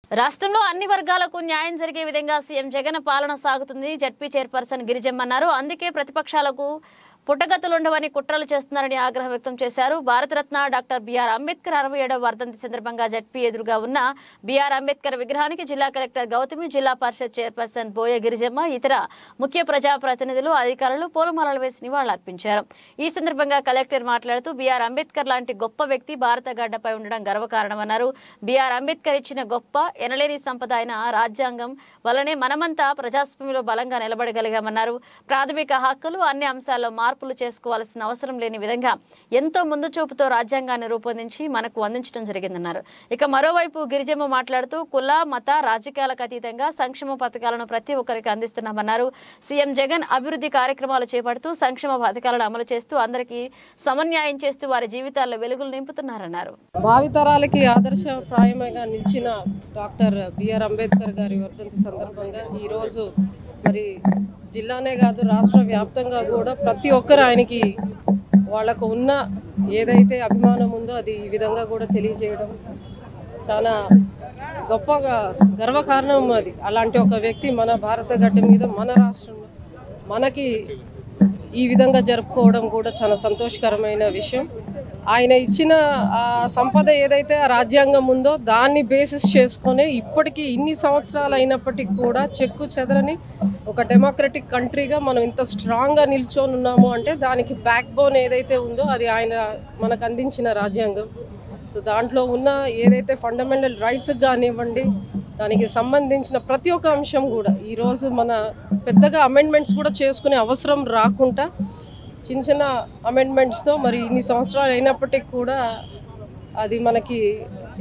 రాష్ట్రంలో అన్ని వర్గాలకు న్యాయం జరిగే విధంగా సీఎం జగన్ పాలన సాగుతుంది జడ్పీ చైర్పర్సన్ గిరిజమ్మ అన్నారు. అందుకే ప్రతిపక్షాలకు పుట్టగతులుండవని కుట్రలు చేస్తున్నారని ఆగ్రహం వ్యక్తం చేశారు. భారతరత్న డాక్టర్ బిఆర్ అంబేద్కర్ 67వ వర్ధంతి సందర్భంగా జడ్పీ ఎదురుగా ఉన్న బిఆర్ అంబేద్కర్ విగ్రహానికి జిల్లా కలెక్టర్ గౌతమి, జిల్లా పరిషత్ చైర్పర్సన్ బోయ గిరిజమ్మ, ఇతర ముఖ్య ప్రజాప్రతినిధులు, అధికారులు పూలమాలలు వేసి నివాళులర్పించారు. ఈ సందర్భంగా కలెక్టర్ మాట్లాడుతూ బిఆర్ అంబేద్కర్ లాంటి గొప్ప వ్యక్తి భారత గడ్డపై ఉండడం గర్వకారణమన్నారు. బిఆర్ అంబేద్కర్ ఇచ్చిన గొప్ప ఎనలేని సంపద అయిన రాజ్యాంగం వల్లనే మనమంతా ప్రజాస్వామ్యంలో బలంగా నిలబడగలిగామన్నారు. ప్రాథమిక హక్కులు అన్ని అంశాల్లో మార్పులు చేసుకోవాల్సిన అవసరం లేని విధంగా ఎంతో ముందు చూపుతో రాజ్యాంగాన్ని రూపొందించి మనకు అందించడం జరిగిందన్నారు. ఇక మరోవైపు గిరిజమ్మ మాట్లాడుతూ కుల మత రాజకీయాలకు అతీతంగా సంక్షేమ పథకాలను ప్రతి ఒక్కరికి అందిస్తున్నామన్నారు. సీఎం జగన్ అభివృద్ధి కార్యక్రమాలు చేపడుతూ సంక్షేమ పథకాలను అమలు చేస్తూ అందరికీ సమన్యాయం చేస్తూ వారి జీవితాల్లో వెలుగులు నింపుతున్నారన్నారు. భావితరాలకి ఆదర్శప్రాయంగా నిలిచిన డాక్టర్ బిఆర్ అంబేద్కర్ గారి వర్ధంతి సందర్భంగా ఈరోజు మరి జిల్లానే కాదు రాష్ట్ర వ్యాప్తంగా కూడా ప్రతి ఒక్కరు ఆయనకి వాళ్ళకు ఉన్న ఏదైతే అభిమానం ఉందో అది ఈ విధంగా కూడా తెలియజేయడం చాలా గొప్పగా గర్వకారణం. అది అలాంటి ఒక వ్యక్తి మన భారత గడ్డ మీద మన రాష్ట్రంలో మనకి ఈ విధంగా జరుపుకోవడం కూడా చాలా సంతోషకరమైన విషయం. ఆయన ఇచ్చిన ఆ సంపద ఏదైతే ఆ రాజ్యాంగం ఉందో దాన్ని బేసిస్ చేసుకొని ఇప్పటికీ ఇన్ని సంవత్సరాలు అయినప్పటికీ కూడా చెక్కు చెదరని ఒక డెమోక్రటిక్ కంట్రీగా మనం ఇంత స్ట్రాంగ్గా నిల్చొని ఉన్నాము అంటే దానికి బ్యాక్ బోన్ ఏదైతే ఉందో అది ఆయన మనకు అందించిన రాజ్యాంగం. సో దాంట్లో ఉన్న ఏదైతే ఫండమెంటల్ రైట్స్ కానివ్వండి, దానికి సంబంధించిన ప్రతి ఒక్క అంశం కూడా ఈరోజు మన పెద్దగా అమెండ్మెంట్స్ కూడా చేసుకునే అవసరం రాకుండా చిన్న చిన్న అమెండ్మెంట్స్తో మరి ఇన్ని సంవత్సరాలు అయినప్పటికీ కూడా అది మనకి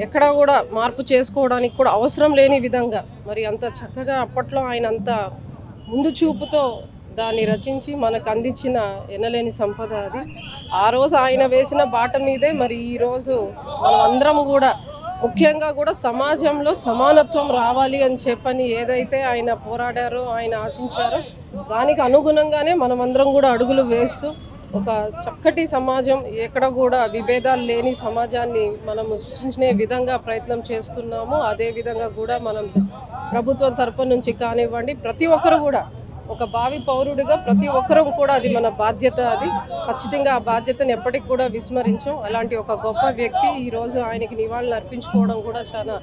ఎక్కడా కూడా మార్పు చేసుకోవడానికి కూడా అవసరం లేని విధంగా మరి అంత చక్కగా అప్పట్లో ఆయన అంత ముందు చూపుతో దాన్ని రచించి మనకు అందించిన ఎనలేని సంపద అది. ఆ రోజు ఆయన వేసిన బాట మీదే మరి ఈరోజు మనం అందరం కూడా ముఖ్యంగా కూడా సమాజంలో సమానత్వం రావాలి అని చెప్పని ఏదైతే ఆయన పోరాడారో ఆయన ఆశించారో దానికి అనుగుణంగానే మనమందరం కూడా అడుగులు వేస్తూ ఒక చక్కటి సమాజం, ఎక్కడ కూడా విభేదాలు లేని సమాజాన్ని మనము సృష్టించే విధంగా ప్రయత్నం చేస్తున్నాము. అదేవిధంగా కూడా మనం ప్రభుత్వం తరపు నుంచి కానివ్వండి ప్రతి ఒక్కరు కూడా ఒక భావి పౌరుడిగా ప్రతి ఒక్కరూ కూడా అది మన బాధ్యత. అది ఖచ్చితంగా ఆ బాధ్యతను ఎప్పటికి కూడా విస్మరించాం. అలాంటి ఒక గొప్ప వ్యక్తి ఈరోజు ఆయనకి నివాళులు అర్పించుకోవడం కూడా చాలా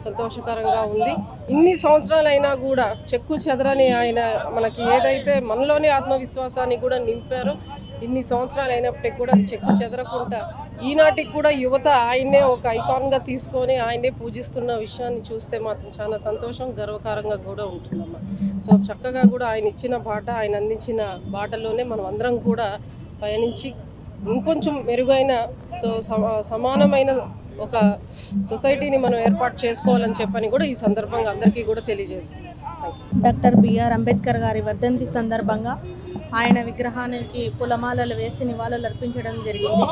సంతోషకరంగా ఉంది. ఇన్ని సంవత్సరాలైనా కూడా చెక్కు చెదరని ఆయన మనకి ఏదైతే మనలోని ఆత్మవిశ్వాసాన్ని కూడా నింపారో ఇన్ని సంవత్సరాలు అయినప్పటికీ కూడా అది చెక్కు చెదరకుండా ఈనాటికి కూడా యువత ఆయన్నే ఒక ఐకాన్గా తీసుకొని ఆయన్నే పూజిస్తున్న విషయాన్ని చూస్తే మాత్రం చాలా సంతోషం, గర్వకారంగా కూడా ఉంటుందమ్మా. సో చక్కగా కూడా ఆయన ఇచ్చిన బాట, ఆయన అందించిన బాటలోనే మనం అందరం కూడా పయనించి ఇంకొంచెం మెరుగైన సమానమైన ఒక సొసైటీని మనం ఏర్పాటు చేసుకోవాలని చెప్పని కూడా ఈ సందర్భంగా అందరికీ కూడా తెలియజేస్తుంది. డాక్టర్ బిఆర్ అంబేద్కర్ గారి వర్ధంతి సందర్భంగా ఆయన విగ్రహానికి పూలమాలలు వేసి నివాళులు అర్పించడం జరిగింది.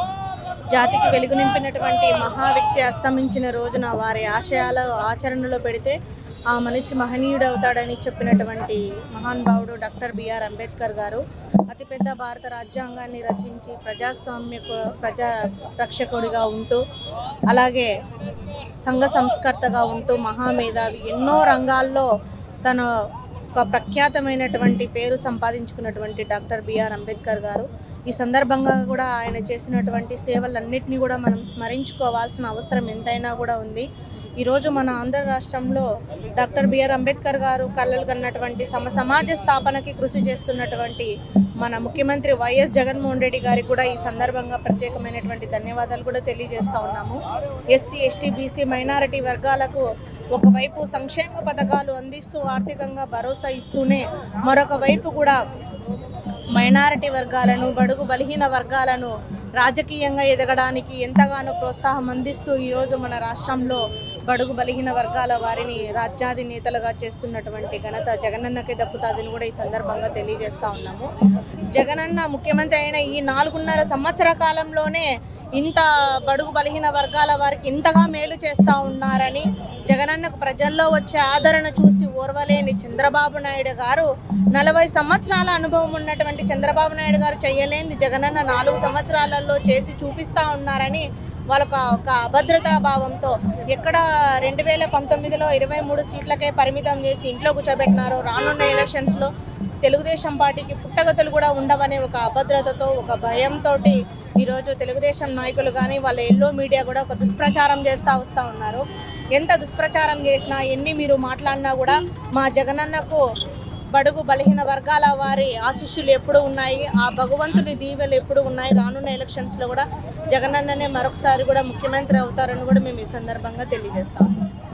జాతికి వెలుగు నింపినటువంటి మహా వ్యక్తి అస్తమించిన రోజున వారి ఆశయాల ఆచరణలో పెడితే ఆ మనిషి మహనీయుడు అవుతాడని చెప్పినటువంటి మహానుభావుడు డాక్టర్ బిఆర్ అంబేద్కర్ గారు అతిపెద్ద భారత రాజ్యాంగాన్ని రచించి ప్రజా రక్షకుడిగా ఉంటూ అలాగే సంఘ సంస్కర్తగా ఉంటూ మహామేధావి ఎన్నో రంగాల్లో తన ఒక ప్రఖ్యాతమైనటువంటి పేరు సంపాదించుకున్నటువంటి డాక్టర్ బిఆర్ అంబేద్కర్ గారు ఈ సందర్భంగా కూడా ఆయన చేసినటువంటి సేవలన్నింటినీ కూడా మనం స్మరించుకోవాల్సిన అవసరం ఎంతైనా కూడా ఉంది. ఈరోజు మన ఆంధ్ర రాష్ట్రంలో డాక్టర్ బిఆర్ అంబేద్కర్ గారు కలలు కన్నటువంటి సమాజ స్థాపనకి కృషి చేస్తున్నటువంటి మన ముఖ్యమంత్రి వైఎస్ జగన్మోహన్ రెడ్డి గారికి కూడా ఈ సందర్భంగా ప్రత్యేకమైనటువంటి ధన్యవాదాలు కూడా తెలియజేస్తూ ఉన్నాము. ఎస్సీ, ఎస్టీ, బీసీ, మైనారిటీ వర్గాలకు ఒకవైపు సంక్షేమ పథకాలు అందిస్తూ ఆర్థికంగా భరోసా ఇస్తూనే మరొక వైపు కూడా మైనారిటీ వర్గాలను, బడుగు బలహీన వర్గాలను రాజకీయంగా ఎదగడానికి ఎంతగానో ప్రోత్సాహం అందిస్తూ ఈరోజు మన రాష్ట్రంలో బడుగు బలహీన వర్గాల వారిని రాజ్యాధినేతలుగా చేస్తున్నటువంటి ఘనత జగనన్నకే దక్కుతుందని కూడా ఈ సందర్భంగా తెలియజేస్తూ ఉన్నాము. జగనన్న ముఖ్యమంత్రి అయిన ఈ 4.5 సంవత్సర కాలంలోనే ఇంత బడుగు బలహీన వర్గాల వారికి ఇంతగా మేలు చేస్తూ ఉన్నారని జగనన్నకు ప్రజల్లో వచ్చే ఆదరణ చూసి ఓర్వలేని చంద్రబాబు నాయుడు గారు 40 సంవత్సరాల అనుభవం ఉన్నటువంటి చంద్రబాబు నాయుడు గారు చేయలేనిది జగనన్న 4 సంవత్సరాలలో చేసి చూపిస్తూ ఉన్నారని వాళ్ళొక అభద్రతా భావంతో ఎక్కడ 2019లో 23 సీట్లకే పరిమితం చేసి ఇంట్లో కూర్చోబెట్టినారో రానున్న ఎలక్షన్స్లో తెలుగుదేశం పార్టీకి పుట్టగతులు కూడా ఉండవనే ఒక అభద్రతతో ఒక భయంతో ఈరోజు తెలుగుదేశం నాయకులు కానీ వాళ్ళ ఎల్లో మీడియా కూడా ఒక దుష్ప్రచారం వస్తూ ఉన్నారు. ఎంత దుష్ప్రచారం చేసినా ఎన్ని మీరు మాట్లాడినా కూడా మా జగనన్నకు బడుగు బలహీన వర్గాల వారి ఆశీస్సులు ఎప్పుడు ఉన్నాయి, ఆ భగవంతుని దీవెలు ఎప్పుడు ఉన్నాయి. రానున్న ఎలక్షన్స్లో కూడా జగనన్ననే మరొకసారి కూడా ముఖ్యమంత్రి అవుతారని కూడా మేము ఈ సందర్భంగా తెలియజేస్తాము.